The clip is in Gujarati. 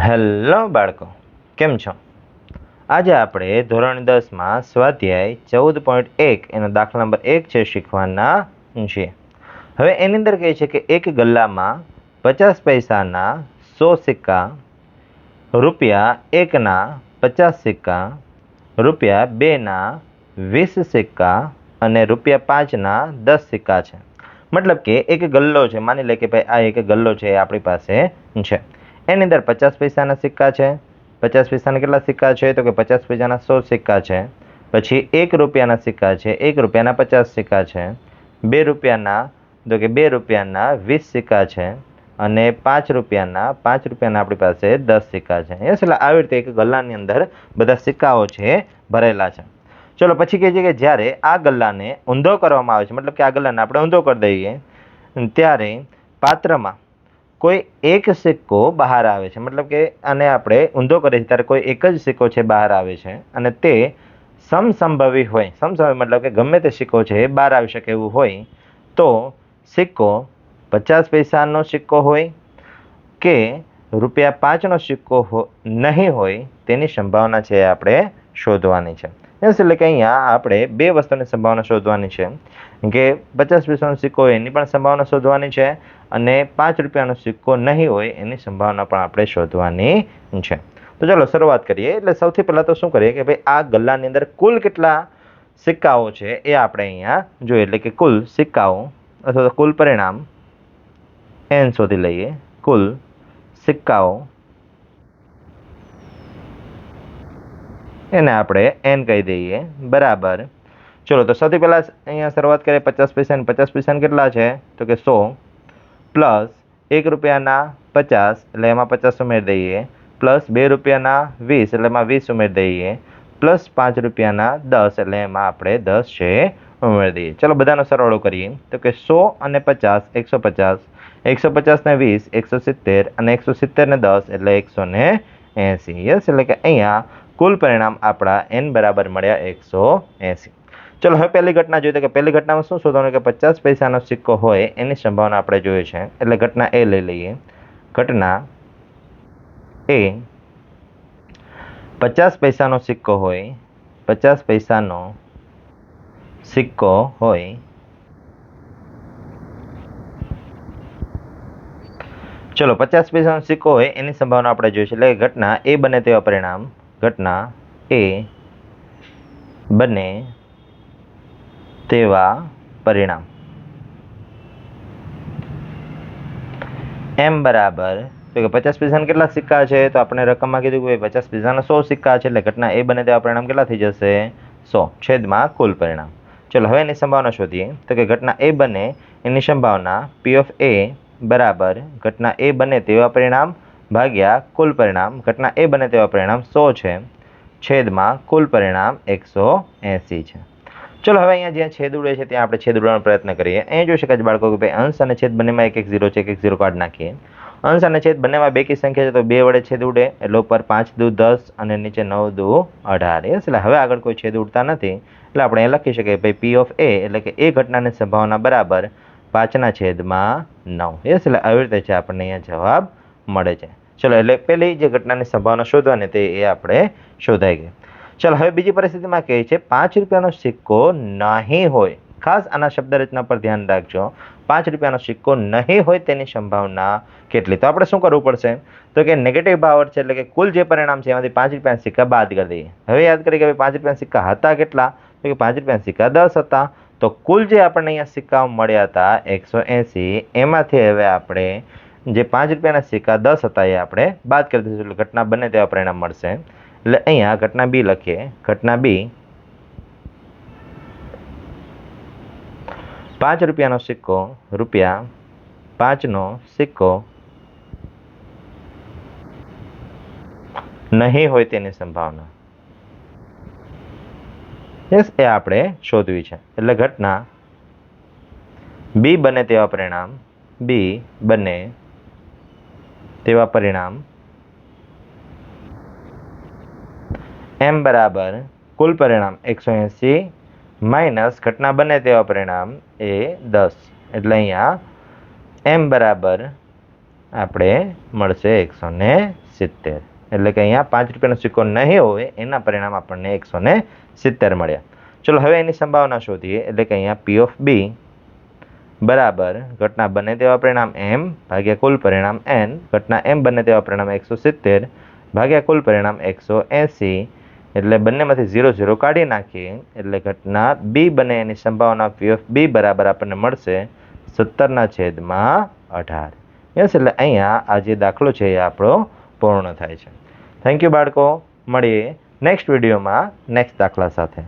હેલો બાળકો, કેમ છો? આજે આપણે ધોરણ 10માં સ્વાધ્યાય 14.1 એનો દાખલા નંબર 1 છે શીખવાના છીએ. હવે એની અંદર કહે છે કે એક ગલ્લામાં 50 પૈસાના 100 સિક્કા, રૂપિયા 1ના 50 સિક્કા, રૂપિયા 2ના 20 સિક્કા અને રૂપિયા 5ના 10 સિક્કા છે. મતલબ કે એક ગલ્લો છે. માની લે કે ભાઈ આ એક ગલ્લો છે, આપણી પાસે છે. એની અંદર 50 પૈસાના સિક્કા છે. 50 પૈસાના કેટલા સિક્કા છે? તો કે 50 પૈસાના 100 સિક્કા છે. પછી 1 રૂપિયાના સિક્કા છે. 1 રૂપિયાના 50 સિક્કા છે. 2 રૂપિયાના તો કે 2 રૂપિયાના 20 સિક્કા છે. અને 5 રૂપિયાના આપણી પાસે 10 સિક્કા છે. એટલે આવી રીતે એક ગલ્લાની અંદર બધા સિક્કાઓ છે ભરેલા છે. ચલો પછી કહે છે કે જ્યારે આ ગલ્લાને ઊંધો કરવામાં આવે છે, મતલબ કે આ ગલ્લાને આપણે ઊંધો કરી દઈએ ત્યારે પાત્રમાં કોઈ એક સિક્કો બહાર આવે છે. મતલબ કે આને આપણે ઊંધો કરીએ ત્યારે કોઈ એક જ સિક્કો છે બહાર આવે છે અને તે સમસંભવી હોય. સમસંભવી મતલબ કે ગમે તે સિક્કો છે એ બહાર આવી શકે એવું હોય તો સિક્કો 50 પૈસાનો સિક્કો હોય કે રૂપિયા 5નો સિક્કો નહીં હોય તેની સંભાવના છે આપણે શોધવાની છે. એટલે કે અહીંયા આપણે બે વસ્તુની સંભાવના શોધવાની છે કે 50 પૈસાનો સિક્કો હોય એની પણ સંભાવના શોધવાની છે અને 5 રૂપિયાનો સિક્કો નહીં હોય એની સંભાવના પણ આપણે શોધવાની છે. તો ચાલો શરૂઆત કરીએ. એટલે સૌથી પહેલાં તો શું કરીએ કે ભાઈ આ ગલ્લાની અંદર કુલ કેટલા સિક્કાઓ છે એ આપણે અહીંયા જોઈએ. એટલે કે કુલ સિક્કાઓ અથવા તો કુલ પરિણામ n શોધી લઈએ. કુલ સિક્કાઓ એને આપણે n કહી દઈએ બરાબર. ચલો તો સૌથી પહેલાં અહીંયા શરૂઆત કરીએ. 50 પૈસા 50 પૈસા કેટલા છે? તો કે 100 પ્લસ 1 રૂપિયાના 50 એટલે એમાં 50 ઉમેરી દઈએ, પ્લસ 2 રૂપિયાના 20 એટલે એમાં 20 ઉમેરી દઈએ, પ્લસ 5 રૂપિયાના 10 એટલે એમાં આપણે 10 છે ઉમેરી દઈએ. ચલો બધાનો સરવાળો કરીએ. તો કે 100 અને 50 150, 150 ને 20 170 અને 170 ને 10 એટલે 180. યસ, એટલે કે અહીંયા કુલ પરિણામ આપણા n બરાબર મળ્યા 180. ચલો હવે પહેલી ઘટના જોઈએ. તો કે પહેલી ઘટનામાં શું શોધવાનું કે 50 પૈસાનો સિક્કો હોય એની સંભાવના આપણે જોઈએ છે. એટલે ઘટના એ લઈ લઈએ. ઘટના એ 50 પૈસાનો સિક્કો હોય, 50 પૈસાનો સિક્કો હોય ચલો 50 પૈસાનો સિક્કો હોય એની સંભાવના આપણે જોઈએ છે. એટલે ઘટના એ બને તેવા પરિણામ, ઘટના એ બને તેવા પરિણામ m બરાબર તો કે 50 પૈસાના કેટલા સિક્કા છે? તો આપણે રકમમાં કીધું કે 50 પૈસાના 100 સિક્કા છે. એટલે ઘટના એ બને તેવા પરિણામ કેટલા થઈ જશે? 100 છેદમાં કુલ પરિણામ. ચલો હવે એની સંભાવના શોધીએ. તો કે ઘટના એ બને એની સંભાવના P of A બરાબર ઘટના એ બને તેવા પરિણામ ભાગ્યા કુલ પરિણામ. ઘટના એ બને તેવા પરિણામ 100 છે છેદમાં કુલ પરિણામ 180 છે. ચલો હવે અહીંયા જ્યાં છેદ ઉડે છે ત્યાં આપણે છેદ ઉડવાનો પ્રયત્ન કરીએ. અહીંયા જોઈ શકાય છે બાળકો કે ભાઈ અંશ અને છેદ બંનેમાં 1 1 0 છે. 1 1 0 કાઢી નાખીએ. અંશ અને છેદ બંનેમાં બેકી સંખ્યા છે તો 2 વડે છેદ ઉડે. એટલે ઉપર 5 દુ 10 અને નીચે 9 દુ 18. એટલે હવે આગળ કોઈ છેદ ઉડતા નથી એટલે આપણે અહીંયા લખી શકીએ ભાઈ P of A એટલે કે એ ઘટનાની સંભાવના બરાબર 5 છેદમાં 9. એટલે આવી રીતે છે આપણને અહીંયા જવાબ મળે છે. ચલો એટલે પહેલી જે ઘટનાની સંભાવના શોધવાની તે એ આપણે શોધાઈ ગઈ. ચાલો હવે બીજી પરિસ્થિતિમાં કહે છે 5 રૂપિયાનો સિક્કો નહીં હોય. ખાસ આના શબ્દ રચના પર ધ્યાન રાખજો. 5 રૂપિયાનો સિક્કો નહીં હોય તેની સંભાવના કેટલી? તો આપણે શું કરવું પડશે? તો કે નેગેટિવ પાવર છે એટલે કે કુલ જે પરિણામ છે એમાંથી 5 રૂપિયાના સિક્કા બાદ કરી દઈએ. હવે યાદ કરીએ કે 5 રૂપિયાના સિક્કા હતા કેટલા? તો કે 5 રૂપિયાના સિક્કા 10 હતા. તો કુલ જે આપણને અહીંયા સિક્કાઓ મળ્યા હતા 180, એમાંથી હવે આપણે જે 5 રૂપિયાના સિક્કા 10 હતા એ આપણે બાદ કરી દઈશું. એટલે ઘટના બને તેવા પરિણામ મળશે. એટલે અહીંયા ઘટના બી લખીએ. ઘટના બી 5 રૂપિયાનો સિક્કો, રૂપિયા 5નો સિક્કો નહીં હોય તેની સંભાવના યસ એ આપણે શોધવી છે. એટલે ઘટના બી બને તેવા પરિણામ, બી બને તેવા પરિણામ m બરાબર કુલ પરિણામ 180 માઇનસ ઘટના બને તેવા પરિણામ એ 10. એટલે અહીંયા m બરાબર આપણે મળશે 180. 170, એટલે કે અહીંયા 5 રૂપિયાનો સિક્કો નહીં હોય એના પરિણામ આપણને 170 મળ્યા. ચલો હવે એની સંભાવના શોધીએ, એટલે કે અહીંયા P ઓફ B બરાબર ઘટના બને તેવા પરિણામ m ભાગ્યા કુલ પરિણામ n, ઘટના m બને તેવા પરિણામ 170 ભાગ્યા કુલ પરિણામ 180, એટલે બંનેમાંથી 0 0 કાઢી નાખીએ, એટલે ઘટના b બને એની સંભાવના P ઓફ B બરાબર આપણને મળશે 17/18. યસ, એટલે અહીંયા આ જે દાખલો છે એ આપણો પૂર્ણ થાય છે. થેન્ક યુ બાળકો, મળીએ નેક્સ્ટ વિડીયોમાં નેક્સ્ટ દાખલા સાથે.